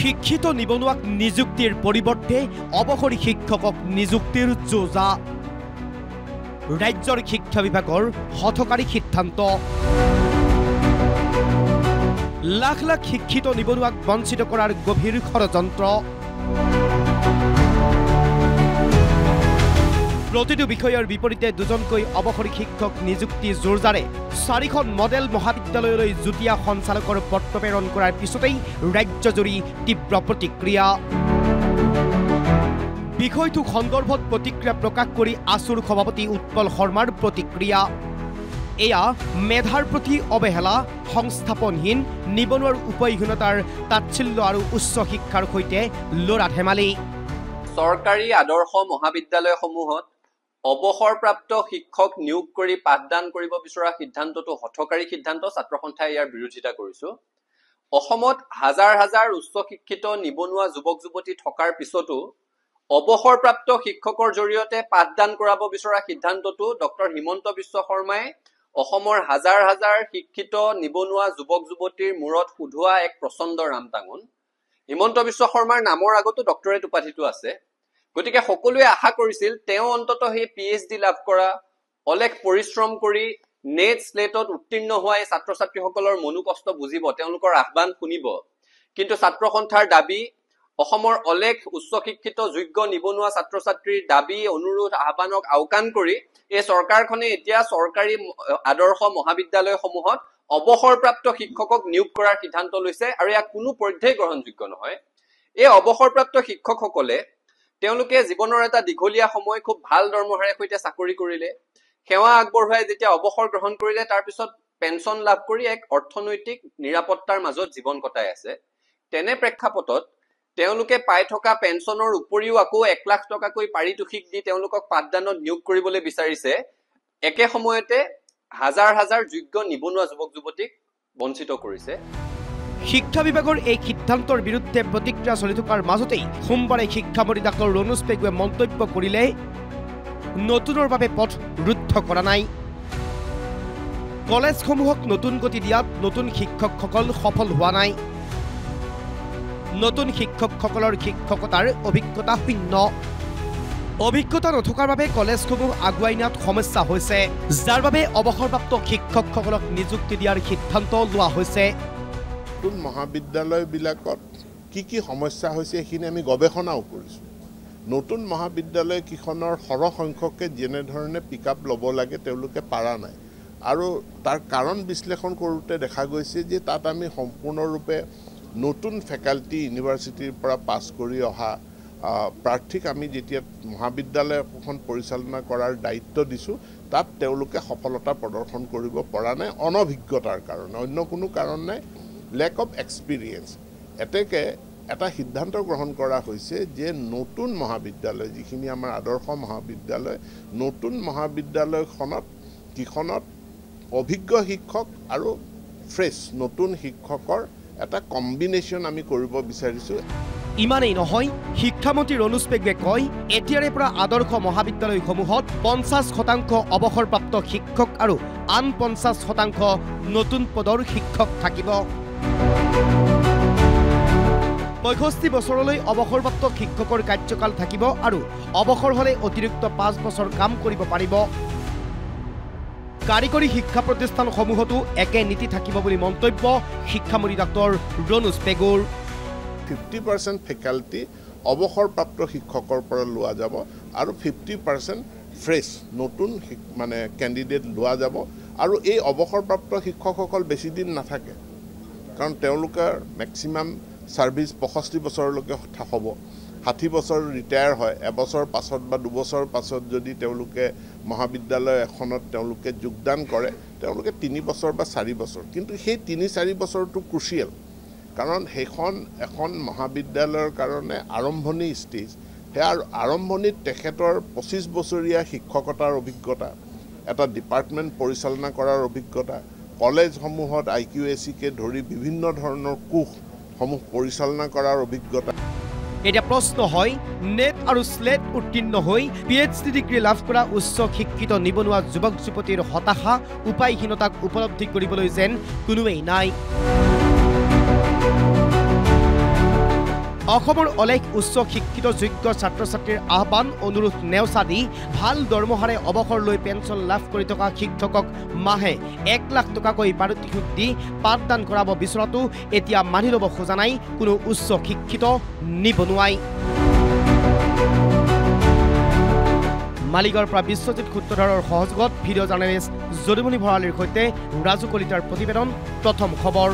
শিক্ষিত নিবনুৱাক নিযুক্তিৰ পৰিৱৰ্তে অৱসৰী শিক্ষকক নিযুক্তিৰ যোজা ৰাজ্যৰ শিক্ষা বিভাগৰ হঠকাৰী সিদ্ধান্ত লাখ লাখ শিক্ষিত নিবনুৱাক বঞ্চিত কৰাৰ গভীৰ ষড়যন্ত্ৰ প্ৰতিটো বিষয়ৰ বিপৰীতে দুজনকৈ অৱসৰী শিক্ষক নিযুক্তি জোৰজাৰে 4খন মডেল মহাবিদ্যালয়লৈ যুটীয়া সঞ্চালকৰ পত্ৰ প্ৰেৰণ কৰাৰ পিছতেই ৰাজ্যজুৰি তীব্ৰ প্ৰতিক্ৰিয়া বিষয়টো সন্দৰ্ভত প্ৰতিক্ৰিয়া প্ৰকাশ কৰি আসুৰ সভাপতি উৎপল শৰ্মাৰ প্ৰতিক্ৰিয়া এয়া মেধাৰ প্ৰতি অৱহেলা সংস্থাপনহীন নিবনুৱাৰ উপায়হীনতাৰ তাচ্ছিল্য আৰু উচ্চ শিক্ষাৰ সৈতে লৰা ধেমালি চৰকাৰী আদৰ্শ মহাবিদ্যালয়সমূহত অৱসৰপ্ৰাপ্ত শিক্ষক নিয়োগ কৰি পাঠদান কৰিব বিচৰা সিদ্ধান্তটো হঠকাৰী সিদ্ধান্ত ছাত্ৰ সন্থাই ইয়াৰ বিৰোধিতা কৰিছো অসমত হাজাৰ হাজাৰ উচ্চ শিক্ষিত নিবনুৱা যুৱক যুৱতী থকাৰ পিছতো অৱসৰপ্ৰাপ্ত শিক্ষকৰ জৰিয়তে পাঠদান কৰাব বিচৰা সিদ্ধান্তটো ডক্টৰ হিমন্ত বিশ্ব শৰ্মাই অসমৰ হাজাৰ হাজাৰ শিক্ষিত নিবনুৱা যুৱক যুৱতীৰ মূৰত সুধোৱা এক প্ৰচণ্ড ৰামটাঙন হিমন্ত বিশ্ব শৰ্মাৰ নামৰ আগতো ডক্টৰেট উপাধিটো আছে গতিকে সকলোৱে আশা কৰিছিল তেওঁ অন্তত সেই পিএইচডি লাভ কৰা অলেখ পৰিশ্ৰম কৰি নেট স্লেটত উত্তীৰ্ণ হোৱা এই ছাত্ৰ ছাত্ৰীসকলৰ মনোকষ্ট বুজিব তেওঁলোকৰ আহ্বান শুনিব কিন্তু ছাত্ৰ সন্থাৰ দাবী অসমৰ অলেখ উচ্চ শিক্ষিত যোগ্য নিবনুৱা ছাত্ৰ ছাত্ৰীৰ দাবী অনুৰোধ আহ্বানক আওকাণ কৰি এই চৰকাৰখনে এতিয়া চৰকাৰী আদৰ্শ মহাবিদ্যালয়সমূহত অৱসৰপ্ৰাপ্ত শিক্ষকক নিয়োগ কৰাৰ সিদ্ধান্ত লৈছে আৰু ইয়াক কোনো পৰ্যায়ে গ্ৰহণযোগ্য নহয় এই অৱসৰপ্ৰাপ্ত শিক্ষকসকলে তেওঁলোকে জীৱনৰ এটা দীঘলীয়া সময় খুব ভাল দৰমহাৰে সৈতে চাকৰি কৰিলে সেৱা আগবঢ়াই যেতিয়া অৱসৰ গ্ৰহণ কৰিলে তাৰ পিছত পেঞ্চন লাভ কৰি এক অৰ্থনৈতিক নিৰাপত্তাৰ মাজত জীৱন কটাই আছে তেনে প্ৰেক্ষাপটত তেওঁলোকে পাই থকা পেঞ্চনৰ উপৰিও আকৌ 1 লাখ টকাকৈ পাৰিতোষিক দি তেওঁলোকক পাঠদানত নিয়োগ কৰিবলৈ বিচাৰিছে একে সময়তে হাজাৰ হাজাৰ যোগ্য নিবনুৱা যুৱক যুৱতীক বঞ্চিত কৰিছে শিক্ষা বিভাগৰ এই সিদ্ধান্তৰ বিৰুদ্ধে প্ৰতিক্ৰিয়া চলি থকাৰ মাজতেই সোমবাৰে শিক্ষামন্ত্ৰী ডাক্তৰ ৰণোজ পেগুৱে মন্তব্য কৰিলে নতুনৰ বাবে পথ ৰুদ্ধ কৰা নাই কলেজসমূহক নতুন গতি দিয়াত নতুন শিক্ষকসকল সফল হোৱা নাই নতুন শিক্ষকসকলৰ শিক্ষকতাৰ অভিজ্ঞতা শূন্য অভিজ্ঞতা নথকাৰ বাবে কলেজসমূহ আগুৱাই নিয়াত সমস্যা হৈছে যাৰ বাবে অৱসৰপ্ৰাপ্ত শিক্ষকসকলক নিযুক্তি দিয়াৰ সিদ্ধান্ত লোৱা হৈছে নতুন মহাবিদ্যালয়বিলাকত কি সমস্যা হৈছে সেইখিনি আমি গৱেষণাও কৰিছোঁ নতুন মহাবিদ্যালয় কিখনৰ সৰহসংখ্যকে যেনেধৰণে পিকআপ ল'ব লাগে তেওঁলোকে পাৰা নাই আৰু তাৰ কাৰণ বিশ্লেষণ কৰোঁতে দেখা গৈছে যে তাত আমি সম্পূৰ্ণৰূপে নতুন ফেকাল্টি ইউনিভাৰ্চিটিৰ পৰা পাছ কৰি অহা প্ৰাৰ্থীক আমি যেতিয়া মহাবিদ্যালয় এখন পৰিচালনা কৰাৰ দায়িত্ব দিছোঁ তাত তেওঁলোকে সফলতা প্ৰদৰ্শন কৰিব পৰা নাই অনভিজ্ঞতাৰ কাৰণে অন্য কোনো কাৰণ নাই লেক অফ এক্সপিৰিয়েঞ্চ এতেকে এটা সিদ্ধান্ত গ্ৰহণ কৰা হৈছে যে নতুন মহাবিদ্যালয় যিখিনি আমাৰ আদৰ্শ মহাবিদ্যালয় নতুন মহাবিদ্যালয়খনত কিখনত অভিজ্ঞ শিক্ষক আৰু ফ্ৰেছ নতুন শিক্ষকৰ এটা কম্বিনেশ্যন আমি কৰিব বিচাৰিছোঁ ইমানেই নহয় শিক্ষামন্ত্ৰী ৰণোজ পেগুৱে কয় এতিয়াৰে পৰা আদৰ্শ মহাবিদ্যালয়সমূহত 50% অৱসৰপ্ৰাপ্ত শিক্ষক আৰু আন 50% নতুন পদৰ শিক্ষক থাকিব 65 বছৰলৈ অৱসৰপ্ৰাপ্ত শিক্ষকৰ কাৰ্যকাল থাকিব আৰু অৱসৰ হলে অতিৰিক্ত 5 বছৰ কাম কৰিব পাৰিব কাৰিকৰী শিক্ষা প্ৰতিষ্ঠানসমূহতো একে নীতি থাকিব বুলি মন্তব্য শিক্ষামন্ত্ৰী ডাক্তৰ ৰণোজ পেগুৰ 50% ফেকাল্টি অৱসৰপ্ৰাপ্ত শিক্ষকৰ পৰা লোৱা যাব আৰু 50% ফ্ৰেছ নতুন মানে কেণ্ডিডেট লোৱা যাব আৰু এই অৱসৰপ্ৰাপ্ত শিক্ষকসকল বেছি দিন নাথাকে কাৰণ তেওঁলোকৰ মেক্সিমাম সাৰ্ভিস 65 বছৰলৈকে হ'ব 60 বছৰ ৰিটায়াৰ হয় এবছৰ পাছত বা 2 বছৰ পাছত যদি তেওঁলোকে মহাবিদ্যালয় এখনত তেওঁলোকে যোগদান কৰে তেওঁলোকে 3 বছৰ বা 4 বছৰ কিন্তু সেই 3-4 বছৰটো ক্ৰুচিয়েল কাৰণ সেইখন এখন মহাবিদ্যালয়ৰ কাৰণে আৰম্ভণি ষ্টেজ হেয়াৰ আৰম্ভণিত তেখেতৰ 25 বছৰীয়া শিক্ষকতাৰ অভিজ্ঞতা এটা ডিপাৰ্টমেণ্ট পৰিচালনা কৰাৰ অভিজ্ঞতা কলেজসমূহত IQAC-কে ধৰি বিভিন্ন ধৰণৰ কোষসমূহ পৰিচালনা কৰাৰ অভিজ্ঞতা এটা প্ৰশ্ন হয় নেট আৰু স্লেট উত্তীৰ্ণ হৈ পিএইচডি ডিগ্ৰী লাভ কৰা উচ্চ শিক্ষিত নিবনুৱা যুৱক যুৱতীৰ হতাশা উপায়হীনতাক উপলব্ধি কৰিবলৈ যেন কোনোৱেই নাই অসমৰ অলেখ উচ্চ শিক্ষিত যোগ্য ছাত্ৰ ছাত্ৰীৰ আহ্বান অনুৰোধ নেওচা দি ভাল দৰমহাৰে অৱসৰ লৈ পেঞ্চন লাভ কৰি থকা শিক্ষকক মাহে 1 লাখ টকাকৈ পাৰিতোষিক দি পাঠদান কৰাব বিচৰাটো এতিয়া মানি ল'ব খোজা নাই কোনো উচ্চ শিক্ষিত নিবনুৱাই। মালিগাঁৱৰ পৰা বিশ্বজিৎ সূত্ৰধাৰৰ সহযোগত ভিডিঅ' জাৰ্নেলিষ্ট যদুমণি ভৰালীৰ সৈতে ৰাজু কলিতাৰ প্ৰতিবেদন প্ৰথম খবৰ।